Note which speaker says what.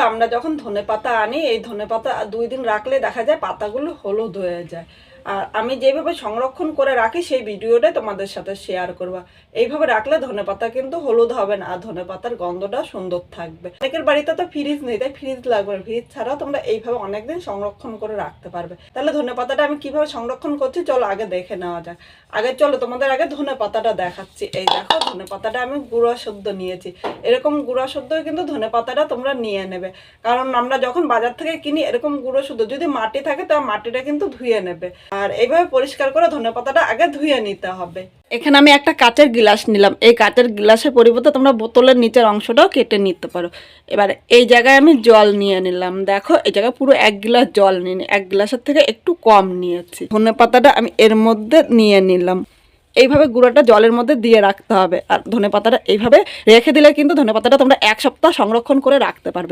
Speaker 1: বন্ধুরা, আমরা যখন ধনেপাতা আনি, এই ধনেপাতা 2 দিন রাখলে দেখা যায় পাতাগুলো হলুদ হয়ে যায়। আর আমি যেভাবে সংরক্ষণ করে রাখি সেই ভিডিওটাই তোমাদের সাথে শেয়ার করব। এইভাবে রাখলে ধনেপাতা কিন্তু হলুদ হবে না, আর ধনেপাতার গন্ধটা সুন্দর থাকবে। অনেকের বাড়িতে তো ফ্রিজ নেই, তাই ফ্রিজ লাগবে না। ফ্রিজ ছাড়াও তোমরা এইভাবে অনেকদিন সংরক্ষণ করে রাখতে পারবে। তাহলে ধনেপাতাটা আমি কিভাবে সংরক্ষণ করছি চলো আগে দেখে নেওয়া যাক। চলো তোমাদের আগে ধনেপাতাটা দেখাচ্ছি। এই দেখো, ধনেপাতাটা আমি গুঁড়া সদ্য নিয়েছি। এরকম গুঁড়া সদ্য কিন্তু ধনেপাতাটা তোমরা নিয়ে নেবে, কারণ আমরা যখন বাজার থেকে কিনি এরকম গুঁড়ো শুদ্ধ, যদি মাটি থাকে তা মাটিটা কিন্তু ধুয়ে নেবে। আর এইভাবে পরিষ্কার করে ধনেপাতাটা আগে ধুয়ে নিতে হবে। এখানে আমি একটা কাচের গ্লাস নিলাম। এই কাচের গ্লাসের পরিবর্তে তোমরা বোতলের নিচের অংশটাও কেটে নিতে পারো। এবার এই জায়গায় আমি জল নিয়ে নিলাম। দেখো, এই জায়গায় পুরো 1 গ্লাস জল নিয়ে 1 গ্লাসের থেকে একটু কম নিয়েছি। ধনেপাতাটা আমি এর মধ্যে নিয়ে নিলাম। এইভাবে গুঁড়োটা জলের মধ্যে দিয়ে রাখতে হবে। আর ধনেপাতাটা এইভাবে রেখে দিলে কিন্তু ধনেপাতাটা তোমরা 1 সপ্তাহ সংরক্ষণ করে রাখতে পারবে।